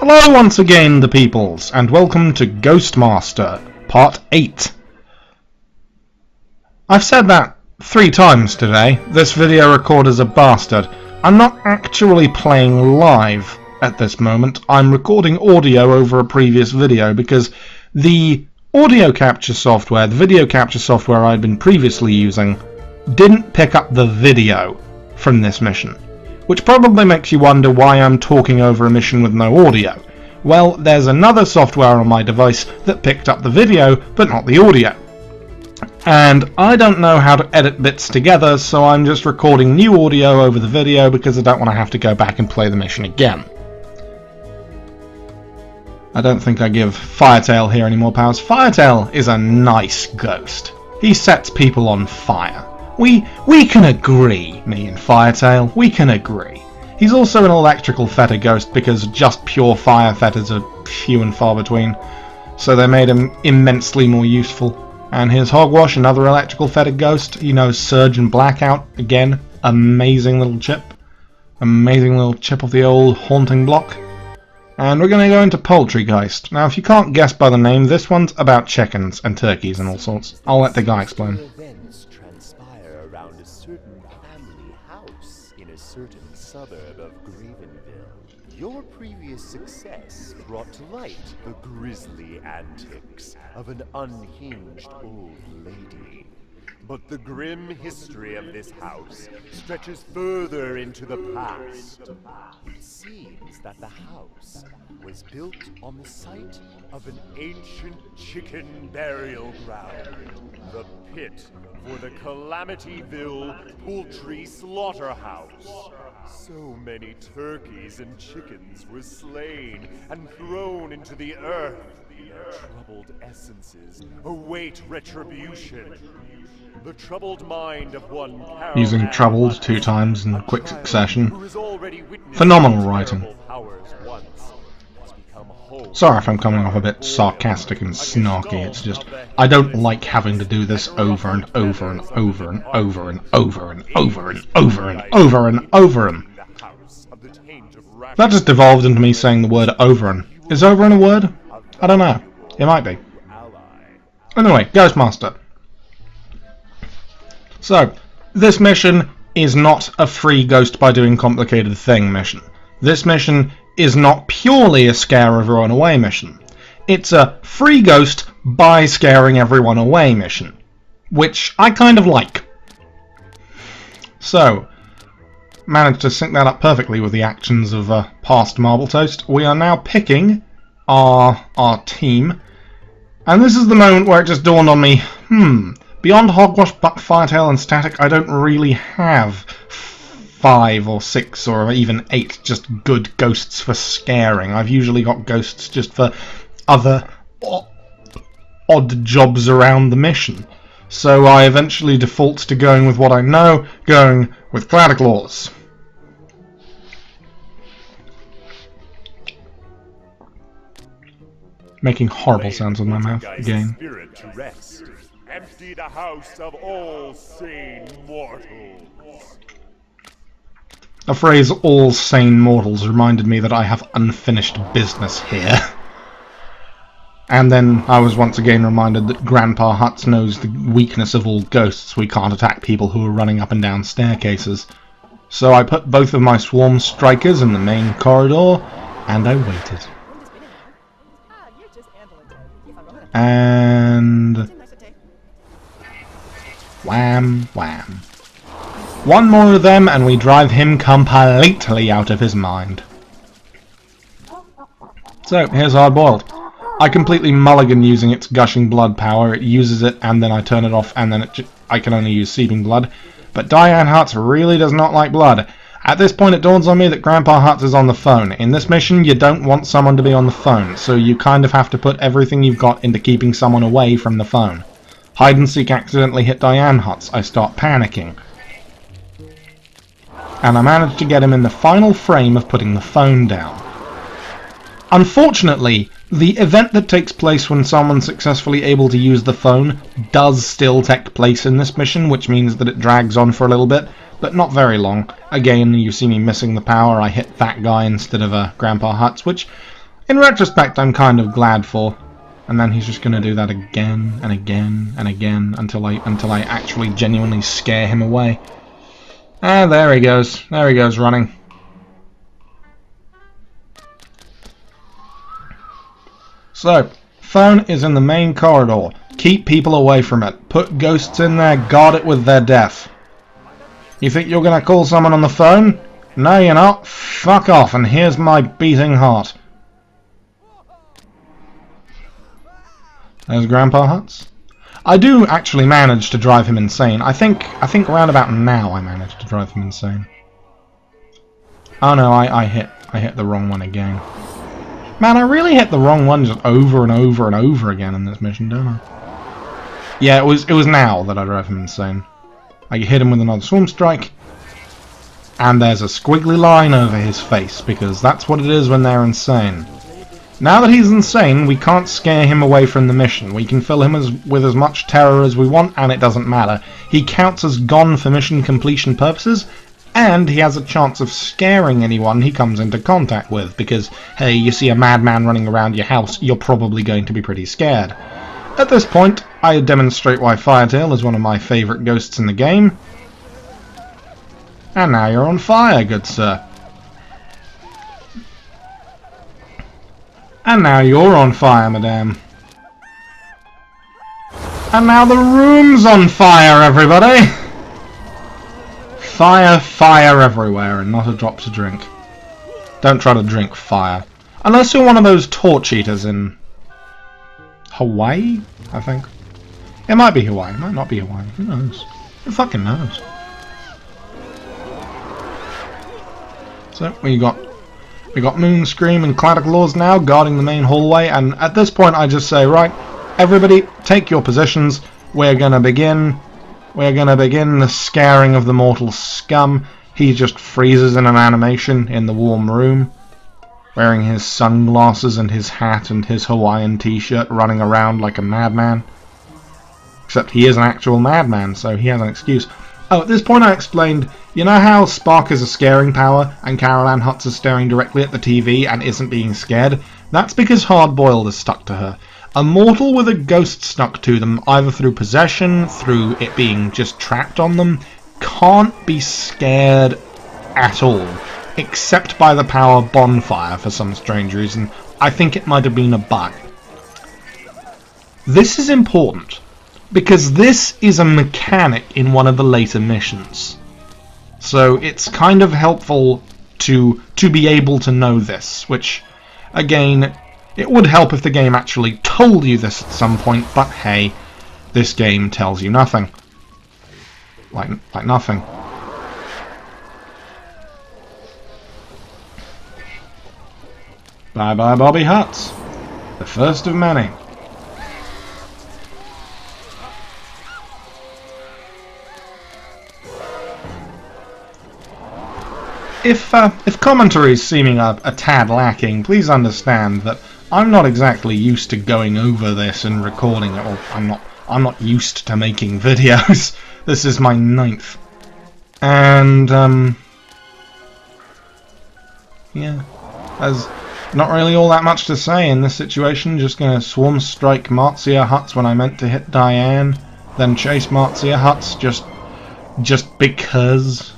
Hello once again, the peoples, and welcome to Ghostmaster, Part 8. I've said that 3 times today. This video recorder's a bastard. I'm not actually playing live at this moment. I'm recording audio over a previous video because the audio capture software, the video capture software I'd been previously using, didn't pick up the video from this mission. Which probably makes you wonder why I'm talking over a mission with no audio. Well, there's another software on my device that picked up the video, but not the audio. And I don't know how to edit bits together, so I'm just recording new audio over the video because I don't want to have to go back and play the mission again. I don't think I give Firetail here any more powers. Firetail is a nice ghost. He sets people on fire. We can agree, me and Firetail, we can agree. He's also an electrical fetter ghost because just pure fire fetters are few and far between, so they made him immensely more useful. And his Hogwash, another electrical fetter ghost, you know, Surge and Blackout, again, amazing little chip. Amazing little chip of the old haunting block. And we're going to go into Poultrygeist. Now, if you can't guess by the name, this one's about chickens and turkeys and all sorts. I'll let the guy explain. Certain suburb of Gravenville. Your previous success brought to light the grisly antics of an unhinged old lady. But the grim history of this house stretches further into the past. It seems that the house was built on the site of an ancient chicken burial ground. The pit for the Calamityville poultry slaughterhouse. So many turkeys and chickens were slain and thrown into the earth. Troubled essences await retribution. The troubled mind of one using troubled 2 times in quick succession. Phenomenal writing. Sorry if I'm coming off a bit sarcastic and snarky, it's just I don't like having to do this over and over and over and over and over and over and over and over and over and. That just devolved into me saying the word over'n. Is over'n a word? I don't know. It might be. Anyway, Ghostmaster. So, this mission is not a free ghost by doing complicated thing mission. This mission is not purely a scare everyone away mission. It's a free ghost by scaring everyone away mission, which I kind of like. So, managed to sync that up perfectly with the actions of past Marble Toast. We are now picking our team, and this is the moment where it just dawned on me, beyond Hogwash, Firetail and Static, I don't really have 5 or 6 or even 8 just good ghosts for scaring. I've usually got ghosts just for other odd jobs around the mission. So I eventually default to going with what I know, going with Cladiclaws. Making horrible sounds with my mouth again. Empty the house of all sane mortals. The phrase all sane mortals reminded me that I have unfinished business here. And then I was once again reminded that Grandpa Hutz knows the weakness of all ghosts. We can't attack people who are running up and down staircases. So I put both of my swarm strikers in the main corridor, and I waited. And wham, wham. One more of them and we drive him completely out of his mind. So, here's Hard Boiled. I completely mulligan using its gushing blood power. It uses it and then I turn it off and then I can only use seeping blood. But Diane Hutz really does not like blood. At this point it dawns on me that Grandpa Hutz is on the phone. In this mission you don't want someone to be on the phone, so you kind of have to put everything you've got into keeping someone away from the phone. Hide and seek accidentally hit Diane Hutz. I start panicking. And I managed to get him in the final frame of putting the phone down. Unfortunately, the event that takes place when someone's successfully able to use the phone does still take place in this mission, which means that it drags on for a little bit, but not very long. Again, you see me missing the power. I hit that guy instead of Grandpa Hutz, which In retrospect, I'm kind of glad for. And then he's just going to do that again and again and again until I actually genuinely scare him away. Ah, there he goes. There he goes running. So, phone is in the main corridor. Keep people away from it. Put ghosts in there, guard it with their death. You think you're going to call someone on the phone? No, you're not. Fuck off, and here's my beating heart. There's Grandpa Hutz. I do actually manage to drive him insane. I think around about now I managed to drive him insane. Oh no, I hit the wrong one again. Man, I really hit the wrong one just over and over and over again in this mission, don't I? Yeah, it was now that I drove him insane. I hit him with another swarm strike, and there's a squiggly line over his face, because that's what it is when they're insane. Now that he's insane, we can't scare him away from the mission. We can fill him with as much terror as we want, and it doesn't matter. He counts as gone for mission completion purposes, and he has a chance of scaring anyone he comes into contact with, because, hey, you see a madman running around your house, you're probably going to be pretty scared. At this point, I demonstrate why Firetail is one of my favourite ghosts in the game. And now you're on fire, good sir. And now you're on fire, madame. And now the room's on fire, everybody! Fire, fire everywhere, and not a drop to drink. Don't try to drink fire. Unless you're one of those torch eaters in Hawaii, I think. It might be Hawaii, it might not be Hawaii, who knows? Who fucking knows? So, we got Moonscream and Cladiclaws now guarding the main hallway, and at this point I just say, right, everybody, take your positions. We're gonna begin the scaring of the mortal scum. He just freezes in an animation in the warm room, wearing his sunglasses and his hat and his Hawaiian t-shirt, running around like a madman. Except he is an actual madman, so he has an excuse. Oh, at this point I explained, you know how Spark is a scaring power, and Carol Ann Hutz is staring directly at the TV and isn't being scared? That's because Hard-Boiled is stuck to her. A mortal with a ghost stuck to them, either through possession, through it being just trapped on them, can't be scared at all. Except by the power Bonfire for some strange reason. I think it might have been a bug. This is important, because this is a mechanic in one of the later missions. So it's kind of helpful to be able to know this, which, again, it would help if the game actually told you this at some point, but hey, this game tells you nothing. Like nothing. Bye bye Bobby Hutz. The first of many. If commentary is seeming a tad lacking, please understand that I'm not exactly used to going over this and recording it. Well, I'm not used to making videos. This is my 9th. And yeah, there's not really all that much to say in this situation. Just gonna swarm strike Marzia Hutz when I meant to hit Diane, then chase Marzia Hutz just because.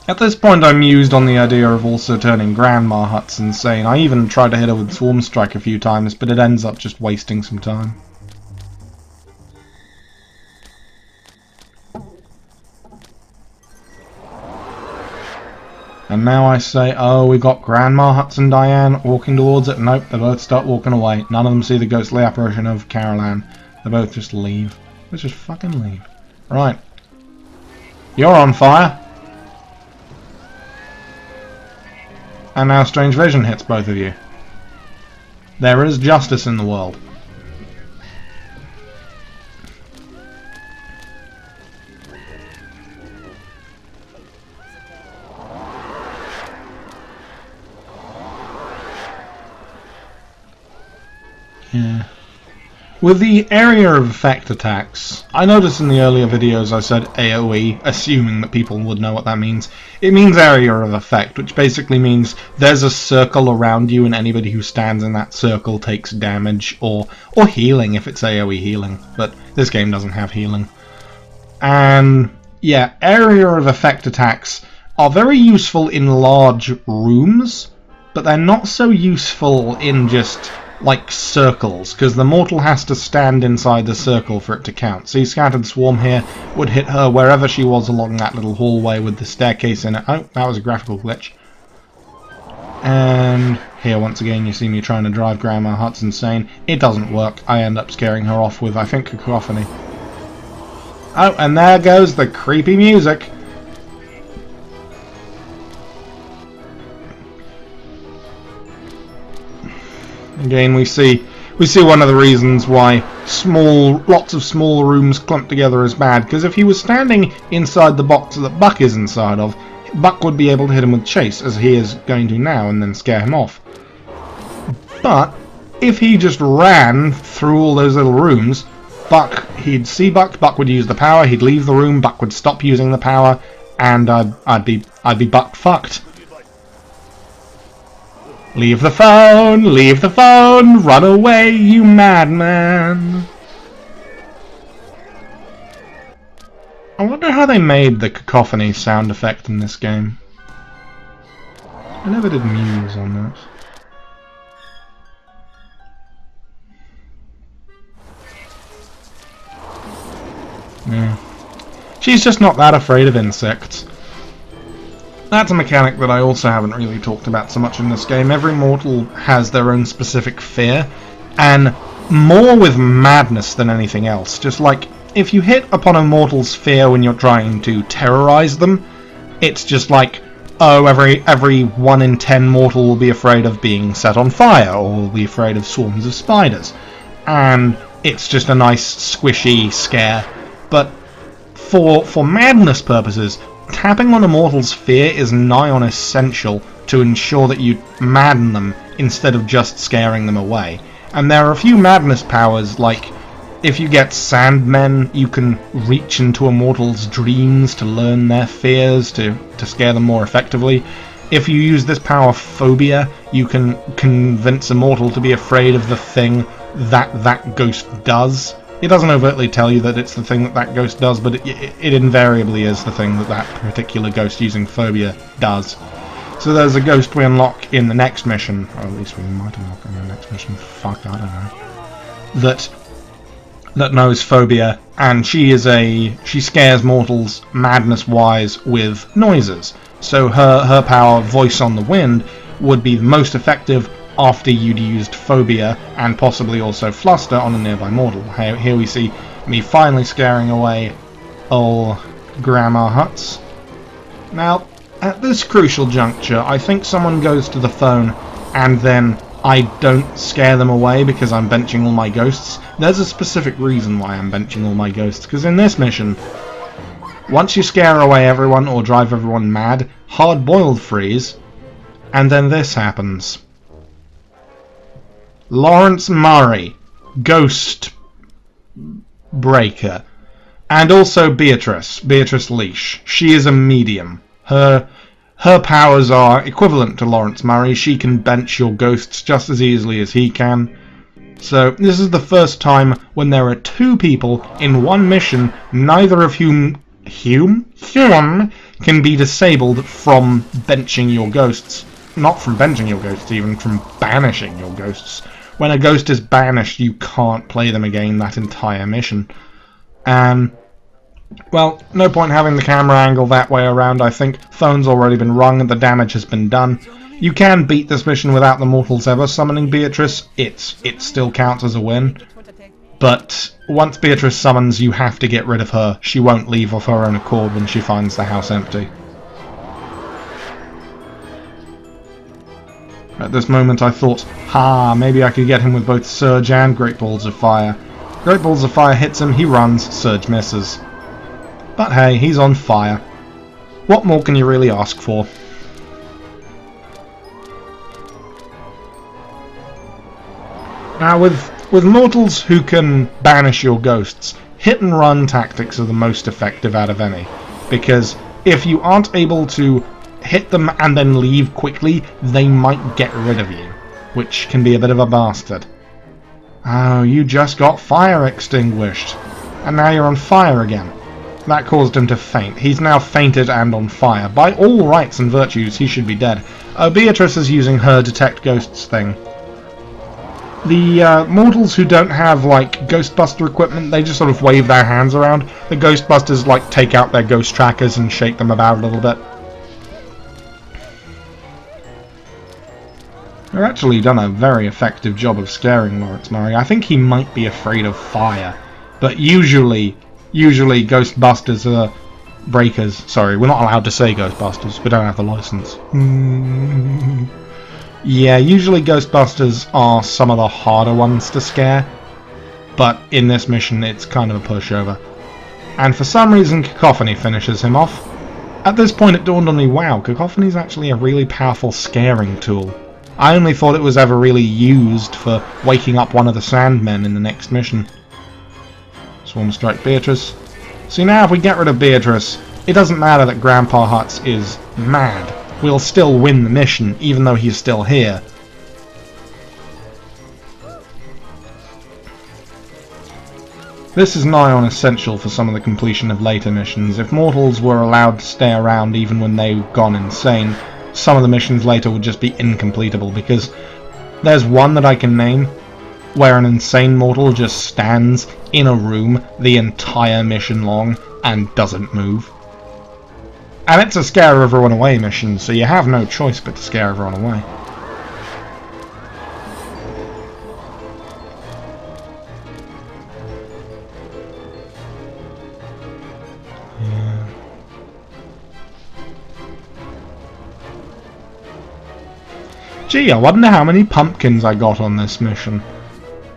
At this point I'm used on the idea of also turning Grandma Hutz insane. I even tried to hit her with Swarm Strike a few times, but it ends up just wasting some time. And now I say, oh, we got Grandma Hutz and Diane walking towards it. Nope, they both start walking away. None of them see the ghostly apparition of Carol Ann. They both just leave. Let's just fucking leave. Right. You're on fire. And now Strange Vision hits both of you. There is justice in the world. Yeah. With the area of effect attacks, I noticed in the earlier videos I said AoE, assuming that people would know what that means. It means area of effect, which basically means there's a circle around you and anybody who stands in that circle takes damage or healing if it's AoE healing, but this game doesn't have healing. And yeah, area of effect attacks are very useful in large rooms, but they're not so useful in just like circles, because the mortal has to stand inside the circle for it to count. See, Scattered Swarm here would hit her wherever she was along that little hallway with the staircase in it. Oh, that was a graphical glitch. And here, once again, you see me trying to drive Grandma Huts insane. It doesn't work. I end up scaring her off with, I think, Cacophony. Oh, and there goes the creepy music. Again, we see one of the reasons why lots of small rooms clumped together is bad, because if he was standing inside the box that Buck is inside of, Buck would be able to hit him with Chase, as he is going to now, and then scare him off. But if he just ran through all those little rooms, he'd see Buck would use the power, he'd leave the room, Buck would stop using the power, and I'd be Buck fucked. Leave the phone, run away, you madman. I wonder how they made the cacophony sound effect in this game. I never did Muse on that. Yeah. She's just not that afraid of insects. That's a mechanic that I also haven't really talked about so much in this game. Every mortal has their own specific fear, and more with madness than anything else. Just like, if you hit upon a mortal's fear when you're trying to terrorize them, it's just like, oh, every 1 in 10 mortal will be afraid of being set on fire, or will be afraid of swarms of spiders. And it's just a nice, squishy scare. But for madness purposes, tapping on a mortal's fear is nigh on essential to ensure that you madden them instead of just scaring them away. And there are a few madness powers, like if you get Sandmen, you can reach into a mortal's dreams to learn their fears, to scare them more effectively. If you use this power Phobia, you can convince a mortal to be afraid of the thing that ghost does. It doesn't overtly tell you that it's the thing that ghost does, but it invariably is the thing that particular ghost using Phobia does. So there's a ghost we unlock in the next mission, or at least we might unlock in the next mission, fuck, I don't know, that knows Phobia, and she scares mortals madness-wise with noises. So her power, Voice on the Wind, would be the most effective after you'd used Phobia and possibly also Fluster on a nearby mortal. Here we see me finally scaring away old Grandma Huts. Now, at this crucial juncture, I think someone goes to the phone and then I don't scare them away because I'm benching all my ghosts. There's a specific reason why I'm benching all my ghosts, because in this mission, once you scare away everyone or drive everyone mad, hard-boiled freeze, and then this happens. Lawrence Murray, Ghost Breaker, and also Beatrice Leash. She is a medium. Her powers are equivalent to Lawrence Murray. She can bench your ghosts just as easily as he can. So this is the first time when there are two people in one mission, neither of whom can be disabled from benching your ghosts. Not from benching your ghosts, even from banishing your ghosts. When a ghost is banished, you can't play them again that entire mission. Well, no point having the camera angle that way around, I think. Phone's already been rung and the damage has been done. You can beat this mission without the mortals ever summoning Beatrice. It still counts as a win. But once Beatrice summons, you have to get rid of her. She won't leave of her own accord when she finds the house empty. At this moment I thought, maybe I could get him with both Surge and Great Balls of Fire. Great Balls of Fire hits him, he runs, Surge misses. But hey, he's on fire. What more can you really ask for? Now with With mortals who can banish your ghosts, hit and run tactics are the most effective out of any, because if you aren't able to hit them and then leave quickly, they might get rid of you, which can be a bit of a bastard. Oh, you just got fire extinguished, and now you're on fire again. That caused him to faint. He's now fainted and on fire. By all rights and virtues, he should be dead. Beatrice is using her detect ghosts thing. The mortals who don't have, like, Ghostbuster equipment, they just sort of wave their hands around. The Ghostbusters, like, take out their ghost trackers and shake them about a little bit. They've actually done a very effective job of scaring Lawrence Murray. I think he might be afraid of fire, but usually Ghostbusters are breakers. Sorry, we're not allowed to say Ghostbusters. We don't have the license. Yeah, usually Ghostbusters are some of the harder ones to scare, but in this mission it's kind of a pushover. And for some reason Cacophony finishes him off. At this point it dawned on me, wow, Cacophony's actually a really powerful scaring tool. I only thought it was ever really used for waking up one of the Sandmen in the next mission. Swarm Strike Beatrice. See, now if we get rid of Beatrice, it doesn't matter that Grandpa Hutz is mad. We'll still win the mission, even though he's still here. This is nigh on essential for some of the completion of later missions. If mortals were allowed to stay around even when they've gone insane, some of the missions later would just be incompletable, because there's one that I can name where an insane mortal just stands in a room the entire mission long and doesn't move. And it's a scare everyone away mission, so you have no choice but to scare everyone away. Yeah. Gee, I wonder how many pumpkins I got on this mission.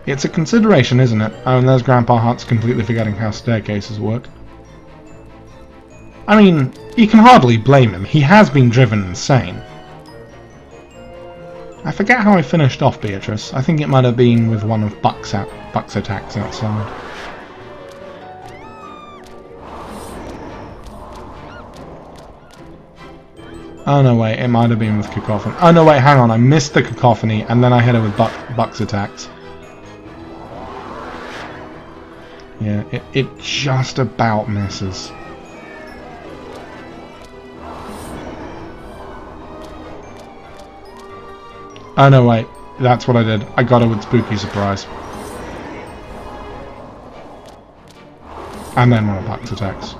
It's a consideration, isn't it? Oh, and there's Grandpa Hutz completely forgetting how staircases work. I mean, you can hardly blame him. He has been driven insane. I forget how I finished off Beatrice. I think it might have been with one of Buck's attacks outside. Oh no, wait, it might have been with Cacophony. Oh no, wait, hang on, I missed the Cacophony, and then I hit her with Buck's attacks. Yeah, it just about misses. Oh no, wait, that's what I did. I got her with Spooky Surprise. And then one of Buck's attacks.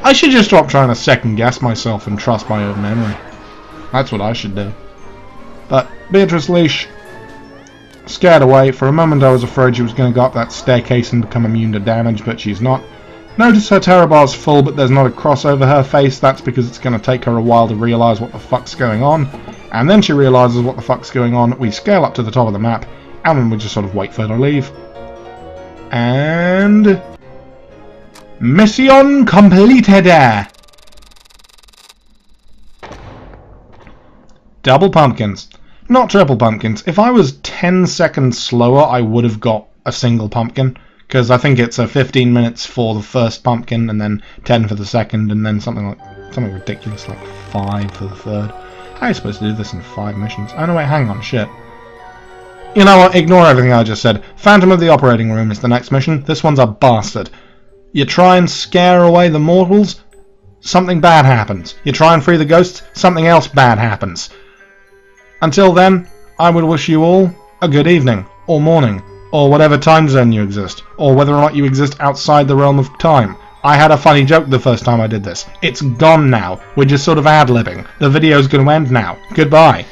I should just stop trying to second guess myself and trust my own memory. That's what I should do. But Beatrice Leash, scared away. For a moment I was afraid she was going to go up that staircase and become immune to damage, but she's not. Notice her terror bar's full, but there's not a cross over her face. That's because it's going to take her a while to realise what the fuck's going on. And then she realises what the fuck's going on. We scale up to the top of the map, and then we just sort of wait for her to leave. And mission completed! Double pumpkins. Not triple pumpkins. If I was 10 seconds slower, I would have got a single pumpkin. Because I think it's 15 minutes for the first pumpkin, and then 10 for the second, and then something ridiculous like 5 for the third. How are you supposed to do this in 5 missions? Oh no, wait, hang on, shit. You know what, ignore everything I just said. Phantom of the Operating Room is the next mission. This one's a bastard. You try and scare away the mortals, something bad happens. You try and free the ghosts, something else bad happens. Until then, I would wish you all a good evening, or morning, or whatever time zone you exist, or whether or not you exist outside the realm of time. I had a funny joke the first time I did this. It's gone now. We're just sort of ad-libbing. The video's going to end now. Goodbye.